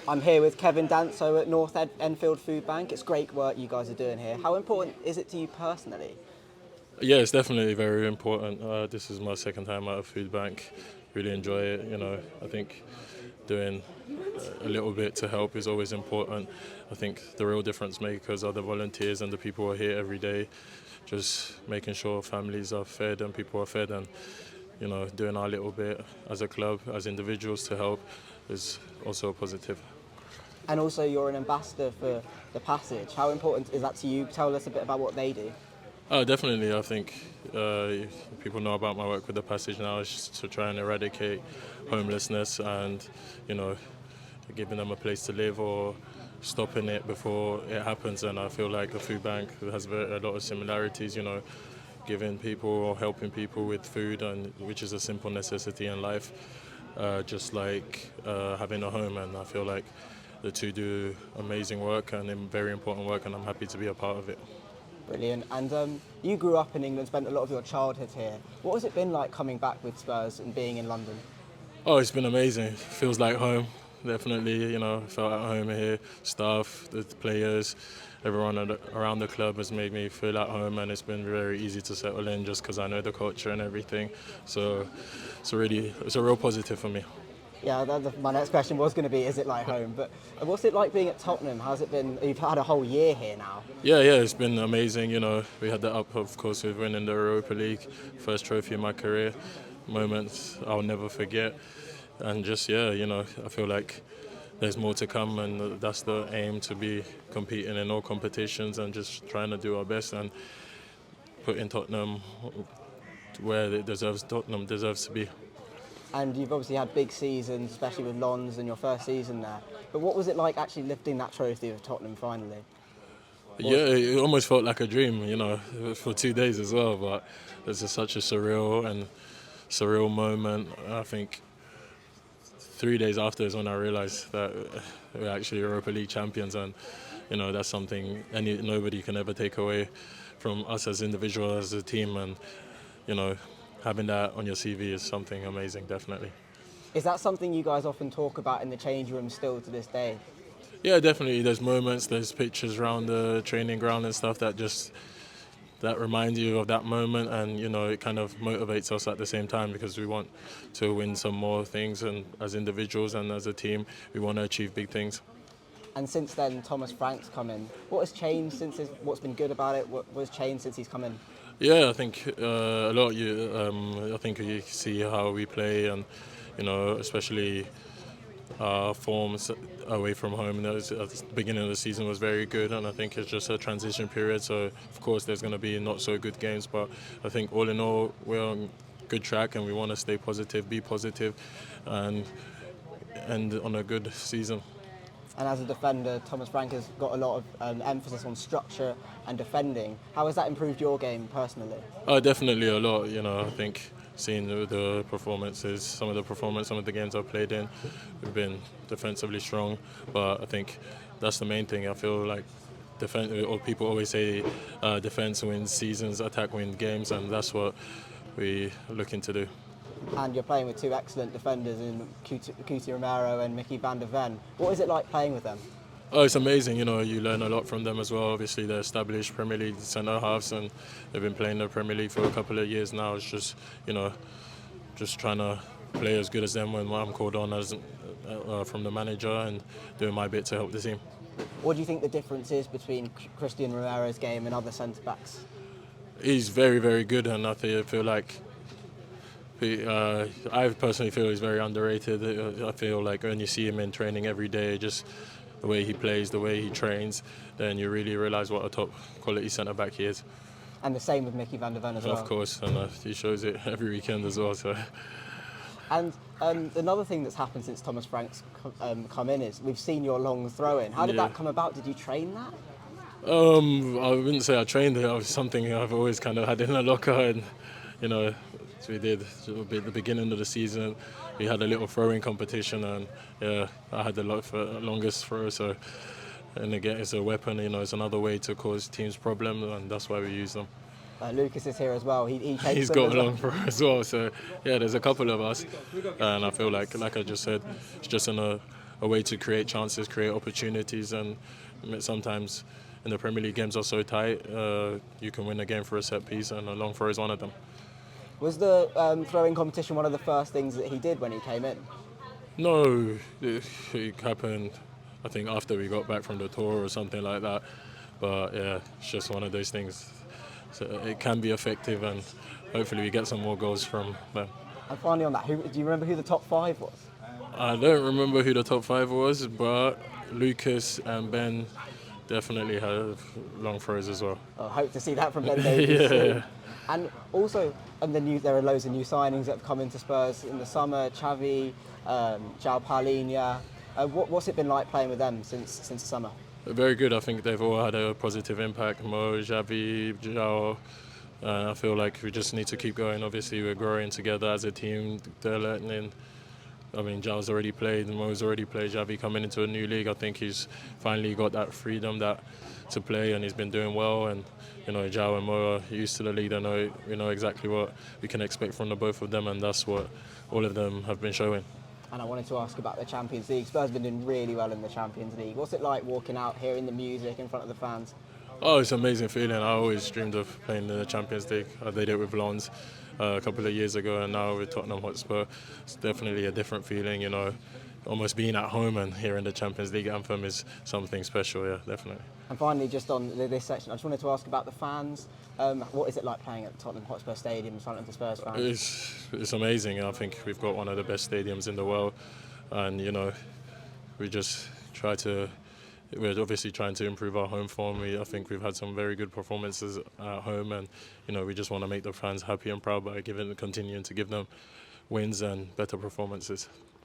I'm here with Kevin Danso at North Enfield Food Bank. It's great work you guys are doing here. How important is it to you personally? Yeah, it's definitely very important. This is my second time at a food bank. Really enjoy it. I think doing a little bit to help is always important. I think the real difference makers are the volunteers and the people who are here every day, just making sure families are fed and people are fed, and doing our little bit as a club, as individuals to help is also a positive. And also, you're an ambassador for the Passage. How important is that to you? Tell us a bit about what they do. Oh, definitely. I think people know about my work with the Passage now. It's just to try and eradicate homelessness and, you know, giving them a place to live or stopping it before it happens. And I feel like the food bank has a lot of similarities, giving people or helping people with food, and which is a simple necessity in life, just like having a home. And I feel like the two do amazing work and very important work, and I'm happy to be a part of it. Brilliant. And you grew up in England, spent a lot of your childhood here. What has it been like coming back with Spurs and being in London? Oh, it's been amazing. It feels like home. Definitely, felt at home here. Staff, the players, everyone around the club has made me feel at home, and it's been very easy to settle in just because I know the culture and everything. So it's a real positive for me. Yeah, my next question was going to be, is it like home? But what's it like being at Tottenham? How's it been? You've had a whole year here now. Yeah, it's been amazing. We had the up, of course, with winning the Europa League, first trophy in my career. Moments I'll never forget. And just, I feel like there's more to come, and that's the aim, to be competing in all competitions and just trying to do our best and putting Tottenham where Tottenham deserves to be. And you've obviously had big seasons, especially with Lons and your first season there. But what was it like actually lifting that trophy with Tottenham finally? Yeah, it almost felt like a dream, for 2 days as well. But it's just such a surreal moment. I think 3 days after is when I realised that we're actually Europa League champions, and that's something nobody can ever take away from us as individuals, as a team, and having that on your CV is something amazing, definitely. Is that something you guys often talk about in the change room still to this day? Yeah, definitely. There's moments, there's pictures around the training ground and stuff that remind you of that moment, and it kind of motivates us at the same time, because we want to win some more things, and as individuals and as a team we want to achieve big things. And since then, Thomas Frank's come in. What has changed what's been good about it? What has changed since he's come in? Yeah, I think a lot. I think you see how we play, and especially our forms away from home. At the beginning of the season was very good, and I think it's just a transition period. So of course there's going to be not so good games, but I think all in all we're on good track, and we want to stay positive, be positive, and end on a good season. And as a defender, Thomas Frank has got a lot of emphasis on structure and defending. How has that improved your game personally? Definitely a lot. I think seeing the performances, some of the games I've played in, we've been defensively strong. But I think that's the main thing. I feel like people always say defense wins seasons, attack wins games, and that's what we're looking to do. And you're playing with two excellent defenders in Cuti Romero and Mickey van der Ven. What is it like playing with them? Oh, it's amazing. You learn a lot from them as well. Obviously, they're established Premier League centre halves, and they've been playing the Premier League for a couple of years now. It's just, just trying to play as good as them when I'm called on as from the manager, and doing my bit to help the team. What do you think the difference is between Christian Romero's game and other centre backs? He's very, very good, and I feel like. I personally feel he's very underrated. I feel like when you see him in training every day, just the way he plays, the way he trains, then you really realise what a top quality centre back he is. And the same with Mickey van der Ven as well. Of course, and he shows it every weekend as well. So. And another thing that's happened since Thomas Frank's come in is we've seen your long throw-in. How did that come about? Did you train that? I wouldn't say I trained it. It was something I've always kind of had in a locker, and so we did at the beginning of the season. We had a little throwing competition, and I had the longest throw. So, and again, it's a weapon. It's another way to cause teams problems, and that's why we use them. Lucas is here as well. He's got a long throw as well. So yeah, there's a couple of us, and I feel like I just said, it's just a a way to create chances, create opportunities, and sometimes in the Premier League games are so tight, you can win a game for a set piece, and a long throw is one of them. Was the throwing competition one of the first things that he did when he came in? No, it happened, I think, after we got back from the tour or something like that. But yeah, it's just one of those things. So it can be effective, and hopefully we get some more goals from them. And finally on that, do you remember who the top 5 was? I don't remember who the top 5 was, but Lucas and Ben definitely have long throws as well. I hope to see that from Ben Davies Yeah. soon. And also, there are loads of new signings that have come into Spurs in the summer. Xavi, João Paulinho. What's it been like playing with them since the summer? Very good. I think they've all had a positive impact. Mo, Xavi, João. I feel like we just need to keep going. Obviously, we're growing together as a team. They're learning. I mean, João's already played, Mo's already played. Xavi coming into a new league, I think he's finally got that freedom to play, and he's been doing well. And João and Mo are used to the league. We know exactly what we can expect from the both of them, and that's what all of them have been showing. And I wanted to ask about the Champions League. Spurs have been doing really well in the Champions League. What's it like walking out, hearing the music in front of the fans? Oh, it's an amazing feeling. I always dreamed of playing in the Champions League. I did it with Lens a couple of years ago, and now with Tottenham Hotspur. It's definitely a different feeling, Almost being at home and hearing the Champions League anthem is something special, yeah, definitely. And finally, just on this section, I just wanted to ask about the fans. What is it like playing at Tottenham Hotspur Stadium in front of the Spurs fans? It's amazing. I think we've got one of the best stadiums in the world, and we just we're obviously trying to improve our home form. I think we've had some very good performances at home, and we just want to make the fans happy and proud by continuing to give them wins and better performances.